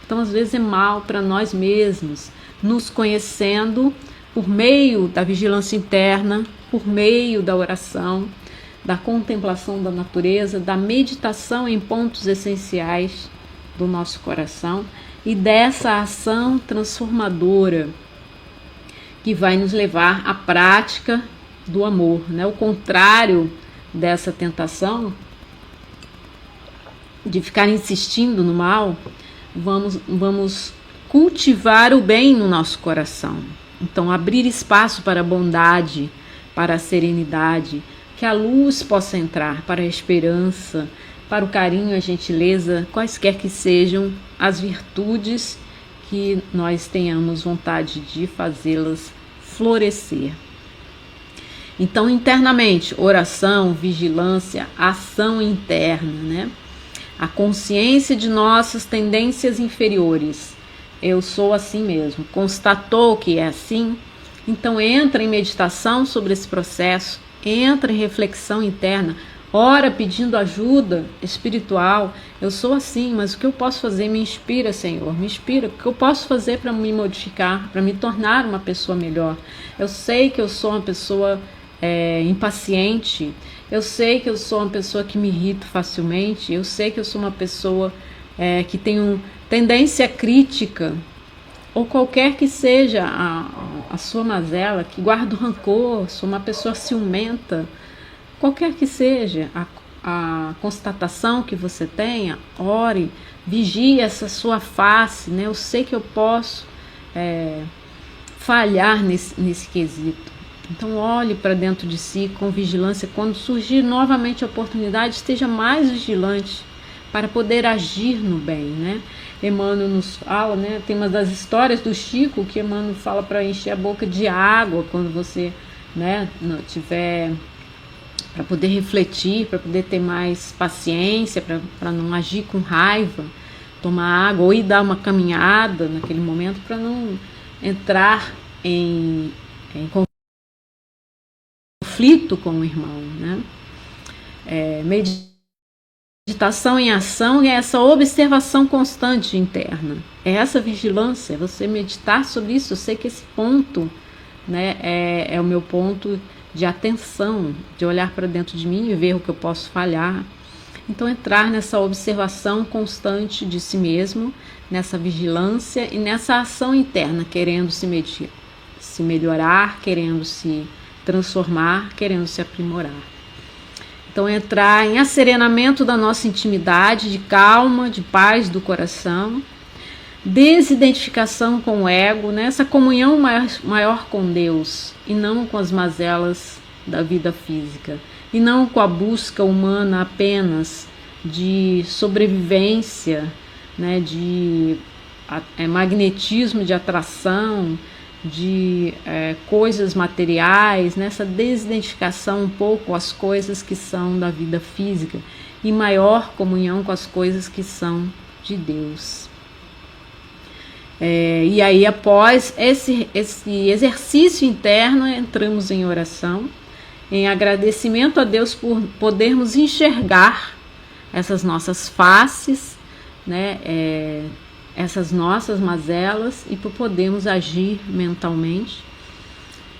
B: Então, às vezes é mal para nós mesmos, nos conhecendo por meio da vigilância interna, por meio da oração, da contemplação da natureza, da meditação em pontos essenciais do nosso coração e dessa ação transformadora que vai nos levar à prática do amor, né? O contrário dessa tentação de ficar insistindo no mal, vamos cultivar o bem no nosso coração. Então, abrir espaço para a bondade, para a serenidade, que a luz possa entrar, para a esperança, para o carinho, a gentileza, quaisquer que sejam as virtudes que nós tenhamos vontade de fazê-las florescer. Então, internamente, oração, vigilância, ação interna, né? A consciência de nossas tendências inferiores. Eu sou assim mesmo. Constatou que é assim? Então entra em meditação sobre esse processo, entra em reflexão interna, ora pedindo ajuda espiritual. Eu sou assim, mas o que eu posso fazer? Me inspira, Senhor, me inspira. O que eu posso fazer para me modificar, para me tornar uma pessoa melhor? Eu sei que eu sou uma pessoa impaciente, eu sei que eu sou uma pessoa que me irrito facilmente, eu sei que eu sou uma pessoa que tem tendência crítica, ou qualquer que seja a sua mazela, que guarda o rancor, sou uma pessoa ciumenta, qualquer que seja a constatação que você tenha, ore, vigie essa sua face, né? Eu sei que eu posso falhar nesse quesito. Então olhe para dentro de si com vigilância. Quando surgir novamente a oportunidade, esteja mais vigilante para poder agir no bem, né? Emmanuel nos fala, né? Tem uma das histórias do Chico que Emmanuel fala para encher a boca de água quando você, né, tiver, para poder refletir, para poder ter mais paciência, para não agir com raiva, tomar água ou ir dar uma caminhada naquele momento para não entrar em conflito com o irmão, né? Meditação em ação é essa observação constante interna, é essa vigilância, é você meditar sobre isso. Eu sei que esse ponto, né, é o meu ponto de atenção, de olhar para dentro de mim e ver o que eu posso falhar. Então entrar nessa observação constante de si mesmo, nessa vigilância e nessa ação interna, querendo se melhorar, querendo se transformar, querendo se aprimorar. Então entrar em asserenamento da nossa intimidade, de calma, de paz do coração, desidentificação com o ego, né? Essa comunhão maior com Deus e não com as mazelas da vida física, e não com a busca humana apenas de sobrevivência, né? De magnetismo, de atração, de coisas materiais, nessa desidentificação um pouco com as coisas que são da vida física e maior comunhão com as coisas que são de Deus. E aí, após esse exercício interno, entramos em oração, em agradecimento a Deus por podermos enxergar essas nossas faces, né, essas nossas mazelas, e por podermos agir mentalmente,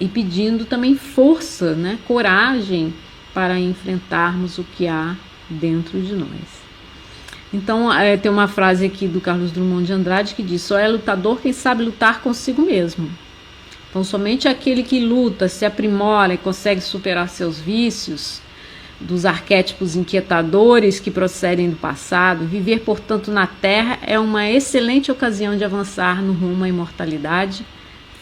B: e pedindo também força, né, coragem para enfrentarmos o que há dentro de nós. Então tem uma frase aqui do Carlos Drummond de Andrade que diz: só é lutador quem sabe lutar consigo mesmo. Então somente aquele que luta, se aprimora e consegue superar seus vícios, dos arquétipos inquietadores que procedem do passado, viver, portanto, na Terra é uma excelente ocasião de avançar no rumo à imortalidade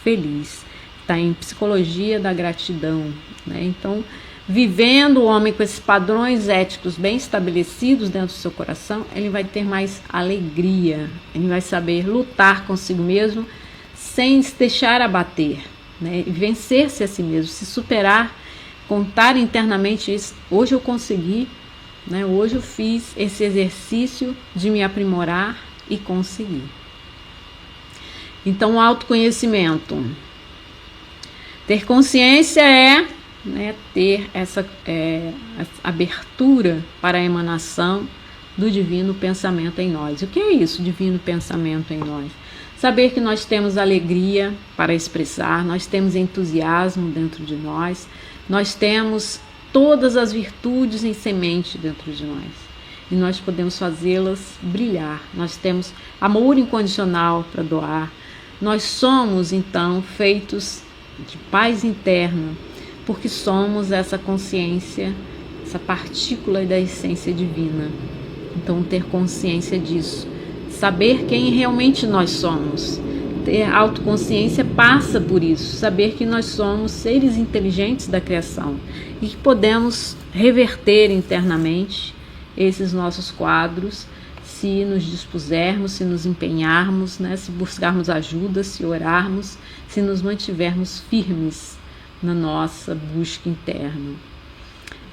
B: feliz. Está em Psicologia da Gratidão, né? Então, vivendo o homem com esses padrões éticos bem estabelecidos dentro do seu coração, ele vai ter mais alegria, ele vai saber lutar consigo mesmo sem se deixar abater, né? E vencer-se a si mesmo, se superar, contar internamente isso. Hoje eu consegui, né? Hoje eu fiz esse exercício de me aprimorar e conseguir. Então, o autoconhecimento. Ter consciência é, né, ter essa abertura para a emanação do divino pensamento em nós. O que é isso, divino pensamento em nós? Saber que nós temos alegria para expressar, nós temos entusiasmo dentro de nós, nós temos todas as virtudes em semente dentro de nós e nós podemos fazê-las brilhar. Nós temos amor incondicional para doar. Nós somos, então, feitos de paz interna, porque somos essa consciência, essa partícula da essência divina. Então, ter consciência disso, saber quem realmente nós somos. Ter autoconsciência passa por isso, saber que nós somos seres inteligentes da criação e que podemos reverter internamente esses nossos quadros se nos dispusermos, se nos empenharmos, né, se buscarmos ajuda, se orarmos, se nos mantivermos firmes na nossa busca interna.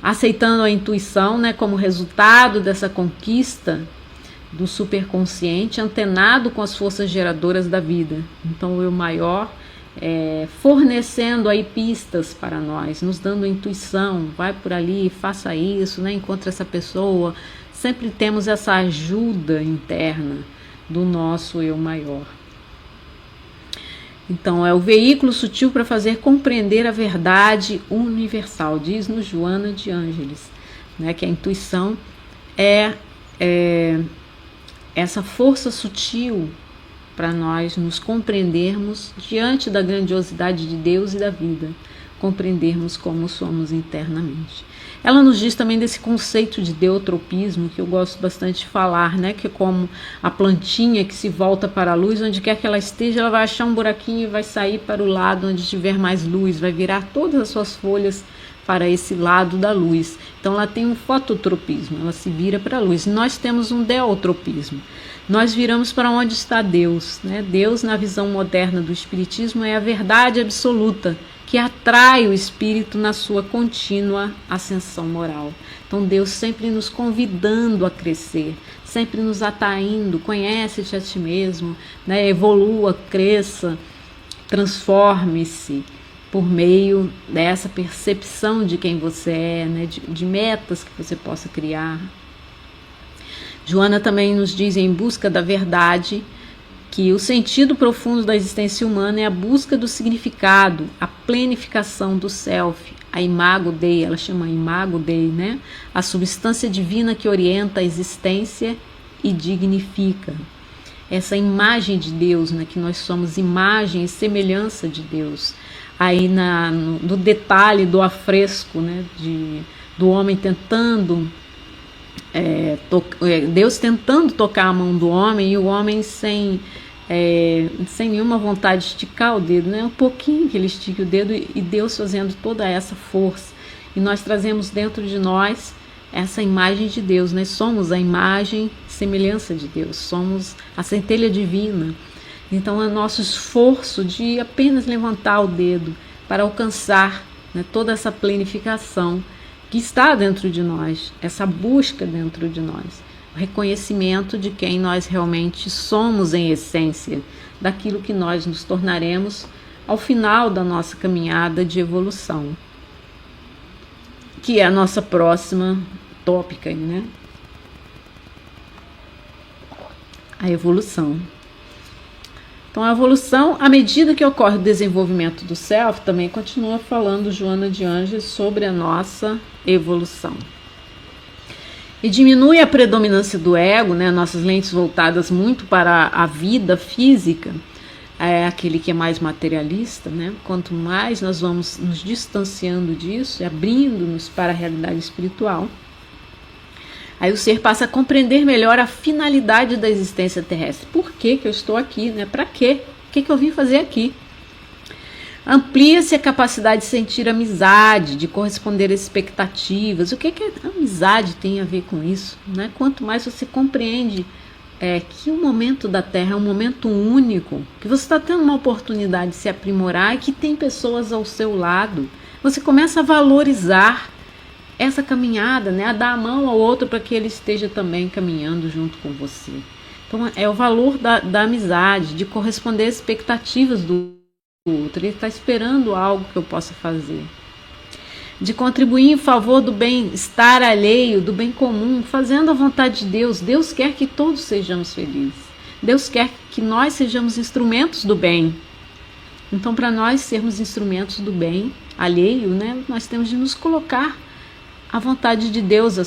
B: Aceitando a intuição, né, como resultado dessa conquista do superconsciente, antenado com as forças geradoras da vida. Então o eu maior fornecendo aí pistas para nós, nos dando intuição, vai por ali, faça isso, né, encontre essa pessoa. Sempre temos essa ajuda interna do nosso eu maior. Então é o veículo sutil para fazer compreender a verdade universal, diz-nos Joana de Ângeles, né, que a intuição é essa força sutil para nós nos compreendermos diante da grandiosidade de Deus e da vida, compreendermos como somos internamente. Ela nos diz também desse conceito de deutropismo, que eu gosto bastante de falar, né? Que é como a plantinha que se volta para a luz, onde quer que ela esteja, ela vai achar um buraquinho e vai sair para o lado onde tiver mais luz, vai virar todas as suas folhas para esse lado da luz. Então ela tem um fototropismo, ela se vira para a luz. Nós temos um deutropismo. Nós viramos para onde está Deus, né? Deus, na visão moderna do Espiritismo, é a verdade absoluta, que atrai o espírito na sua contínua ascensão moral. Então Deus sempre nos convidando a crescer, sempre nos atraindo, conhece-te a ti mesmo, né? Evolua, cresça, transforme-se por meio dessa percepção de quem você é, né? de metas que você possa criar. Joana também nos diz, em busca da verdade, que o sentido profundo da existência humana é a busca do significado, a plenificação do self, a imago Dei, ela chama imago Dei, né? A substância divina que orienta a existência e dignifica. Essa imagem de Deus, né? Que nós somos imagem e semelhança de Deus. Aí no detalhe do afresco, né? Do homem tentando... Deus tentando tocar a mão do homem e o homem sem nenhuma vontade de esticar o dedo, né? Um pouquinho que ele estique o dedo e Deus fazendo toda essa força. E nós trazemos dentro de nós essa imagem de Deus, né? Somos a imagem e semelhança de Deus, somos a centelha divina. Então é nosso esforço de apenas levantar o dedo para alcançar, né, toda essa plenificação que está dentro de nós, essa busca dentro de nós, o reconhecimento de quem nós realmente somos em essência, daquilo que nós nos tornaremos ao final da nossa caminhada de evolução, que é a nossa próxima tópica, né? A evolução. Então, a evolução, à medida que ocorre o desenvolvimento do self, também continua falando Joana de Ângeles sobre a nossa evolução. E diminui a predominância do ego, né? Nossas lentes voltadas muito para a vida física, é aquele que é mais materialista, né? Quanto mais nós vamos nos distanciando disso, abrindo-nos para a realidade espiritual, aí o ser passa a compreender melhor a finalidade da existência terrestre. Por que eu estou aqui, né? Para quê? O que eu vim fazer aqui? Amplia-se a capacidade de sentir amizade, de corresponder a expectativas. O que a amizade tem a ver com isso, né? Quanto mais você compreende que o momento da Terra é um momento único, que você está tendo uma oportunidade de se aprimorar e que tem pessoas ao seu lado, você começa a valorizar essa caminhada, né? A dar a mão ao outro para que ele esteja também caminhando junto com você. Então é o valor da amizade, de corresponder às expectativas do outro. Ele está esperando algo que eu possa fazer, de contribuir em favor do bem-estar alheio, do bem comum, fazendo a vontade de Deus. Deus quer que todos sejamos felizes. Deus quer que nós sejamos instrumentos do bem. Então, para nós sermos instrumentos do bem alheio, né, nós temos de nos colocar à vontade de Deus, o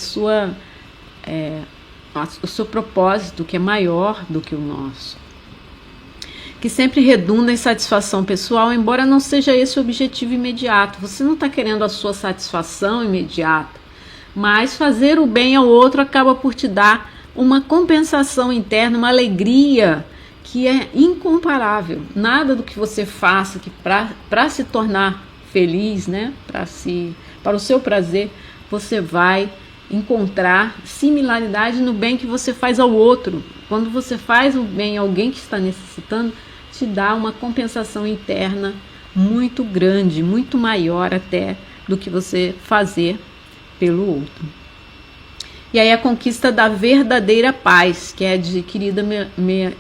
B: seu propósito, que é maior do que o nosso, que sempre redunda em satisfação pessoal, embora não seja esse o objetivo imediato. Você não está querendo a sua satisfação imediata, mas fazer o bem ao outro acaba por te dar uma compensação interna, uma alegria que é incomparável. Nada do que você faça que para se tornar feliz, né, para o seu prazer, você vai encontrar similaridade no bem que você faz ao outro. Quando você faz o bem a alguém que está necessitando, te dá uma compensação interna muito grande, muito maior até do que você fazer pelo outro. E aí a conquista da verdadeira paz, que é adquirida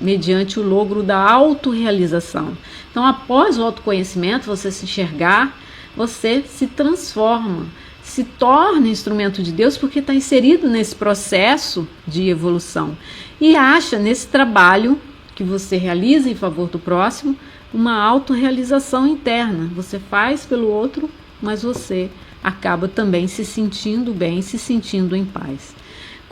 B: mediante o logro da autorrealização. Então, após o autoconhecimento, você se enxergar, você se transforma, se torna instrumento de Deus, porque está inserido nesse processo de evolução e acha nesse trabalho que você realiza em favor do próximo uma autorrealização interna. Você faz pelo outro, mas você acaba também se sentindo bem, se sentindo em paz.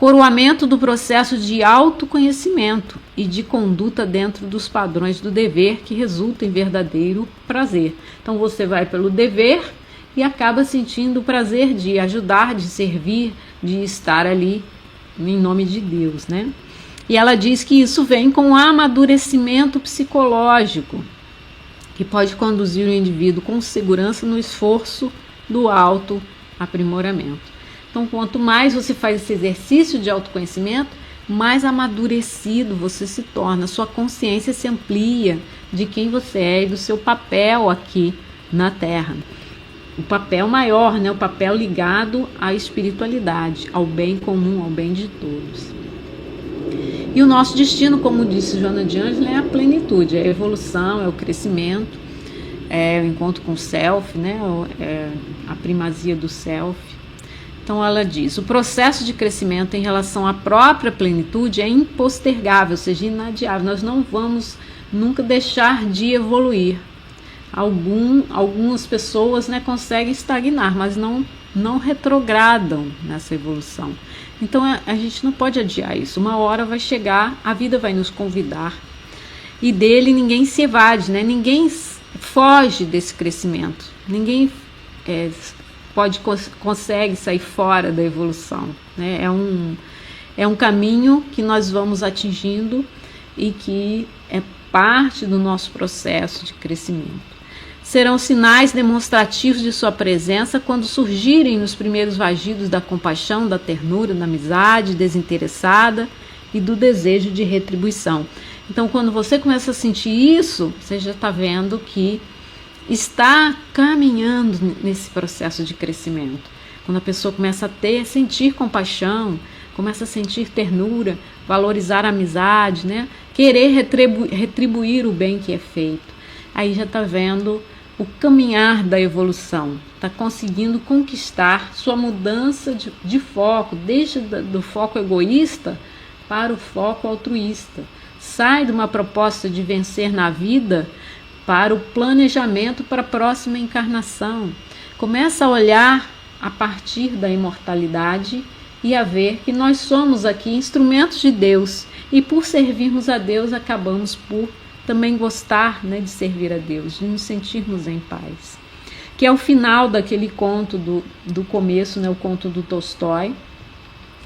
B: coroamento do processo de autoconhecimento e de conduta dentro dos padrões do dever que resulta em verdadeiro prazer. Então você vai pelo dever e acaba sentindo o prazer de ajudar, de servir, de estar ali em nome de Deus, né? E ela diz que isso vem com um amadurecimento psicológico, que pode conduzir o indivíduo com segurança no esforço do autoaprimoramento. Então, quanto mais você faz esse exercício de autoconhecimento, mais amadurecido você se torna, sua consciência se amplia de quem você é e do seu papel aqui na Terra. O papel maior, né? O papel ligado à espiritualidade, ao bem comum, ao bem de todos. E o nosso destino, como disse Joana de Ângela, é a plenitude, é a evolução, é o crescimento, é o encontro com o self, né? É a primazia do self. Então ela diz, o processo de crescimento em relação à própria plenitude é impostergável, ou seja, inadiável. Nós não vamos nunca deixar de evoluir. Algumas pessoas, né, conseguem estagnar, mas não retrogradam nessa evolução. Então a gente não pode adiar isso. Uma hora vai chegar, a vida vai nos convidar. E dele ninguém se evade, né? Ninguém foge desse crescimento. Ninguém consegue sair fora da evolução, né? É um caminho que nós vamos atingindo e que é parte do nosso processo de crescimento. Serão sinais demonstrativos de sua presença quando surgirem nos primeiros vagidos da compaixão, da ternura, da amizade desinteressada e do desejo de retribuição. Então, quando você começa a sentir isso, você já está vendo que está caminhando nesse processo de crescimento. Quando a pessoa começa a sentir compaixão, começa a sentir ternura, valorizar a amizade, né? Querer retribuir o bem que é feito. Aí já está vendo o caminhar da evolução, está conseguindo conquistar sua mudança de foco, deixa do foco egoísta para o foco altruísta. Sai de uma proposta de vencer na vida para o planejamento para a próxima encarnação. Começa a olhar a partir da imortalidade e a ver que nós somos aqui instrumentos de Deus e por servirmos a Deus acabamos por também gostar, né, de servir a Deus, de nos sentirmos em paz. Que é o final daquele conto do começo, né, o conto do Tolstói,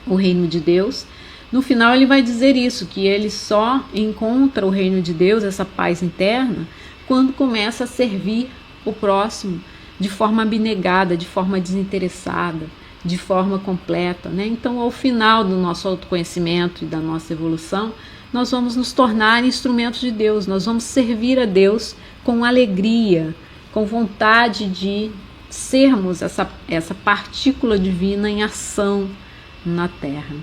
B: O Reino de Deus. No final ele vai dizer isso, que ele só encontra o reino de Deus, essa paz interna, quando começa a servir o próximo de forma abnegada, de forma desinteressada, de forma completa, né? Então, ao final do nosso autoconhecimento e da nossa evolução, nós vamos nos tornar instrumentos de Deus, nós vamos servir a Deus com alegria, com vontade de sermos essa partícula divina em ação na Terra.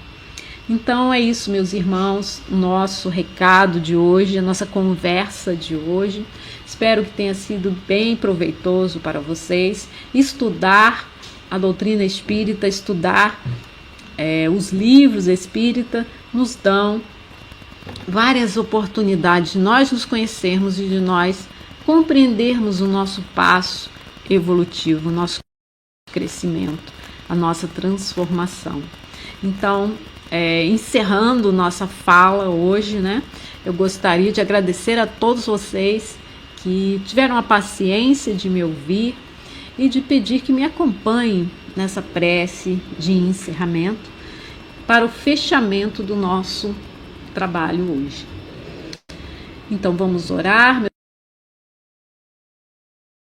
B: Então é isso, meus irmãos, o nosso recado de hoje, a nossa conversa de hoje. Espero que tenha sido bem proveitoso para vocês. Estudar a doutrina espírita, estudar os livros espíritas nos dão várias oportunidades de nós nos conhecermos e de nós compreendermos o nosso passo evolutivo, o nosso crescimento, a nossa transformação. Então, encerrando nossa fala hoje, né? Eu gostaria de agradecer a todos vocês que tiveram a paciência de me ouvir e de pedir que me acompanhem nessa prece de encerramento para o fechamento do nosso trabalho hoje. Então vamos orar,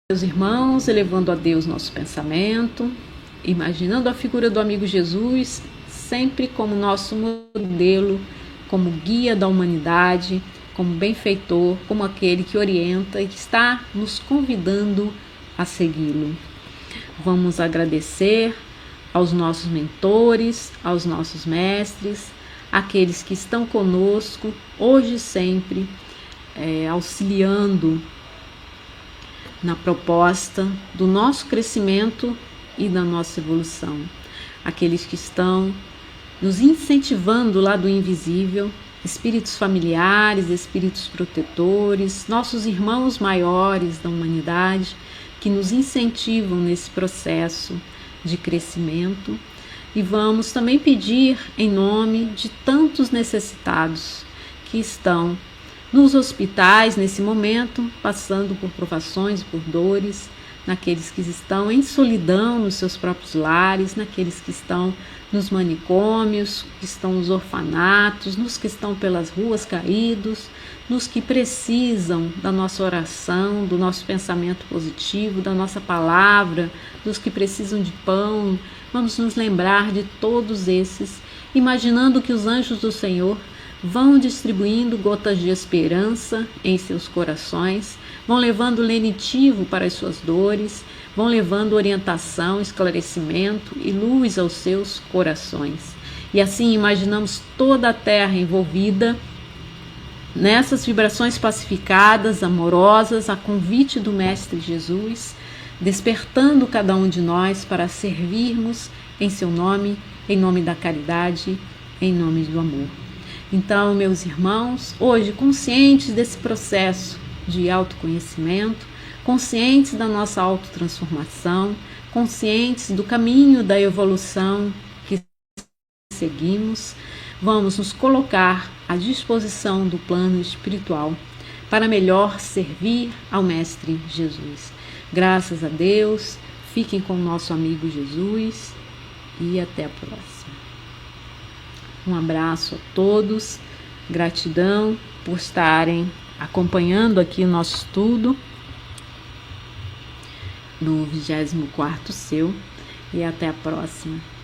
B: meus irmãos, elevando a Deus nosso pensamento, imaginando a figura do amigo Jesus sempre como nosso modelo, como guia da humanidade, como benfeitor, como aquele que orienta e que está nos convidando a segui-lo. Vamos agradecer aos nossos mentores, aos nossos mestres, aqueles que estão conosco hoje e sempre, auxiliando na proposta do nosso crescimento e da nossa evolução. Aqueles que estão nos incentivando lá do invisível, espíritos familiares, espíritos protetores, nossos irmãos maiores da humanidade, que nos incentivam nesse processo de crescimento, E vamos também pedir em nome de tantos necessitados que estão nos hospitais nesse momento, passando por provações e por dores, naqueles que estão em solidão nos seus próprios lares, naqueles que estão nos manicômios, que estão nos orfanatos, nos que estão pelas ruas caídos, nos que precisam da nossa oração, do nosso pensamento positivo, da nossa palavra, dos que precisam de pão. Vamos nos lembrar de todos esses, imaginando que os anjos do Senhor vão distribuindo gotas de esperança em seus corações, vão levando lenitivo para as suas dores, vão levando orientação, esclarecimento e luz aos seus corações. E assim imaginamos toda a terra envolvida nessas vibrações pacificadas, amorosas, a convite do Mestre Jesus, despertando cada um de nós para servirmos em seu nome, em nome da caridade, em nome do amor. Então, meus irmãos, hoje, conscientes desse processo de autoconhecimento, conscientes da nossa autotransformação, conscientes do caminho da evolução que seguimos, vamos nos colocar à disposição do plano espiritual para melhor servir ao Mestre Jesus. Graças a Deus, fiquem com o nosso amigo Jesus e até a próxima. Um abraço a todos, gratidão por estarem acompanhando aqui o nosso estudo do 24º Seu e até a próxima.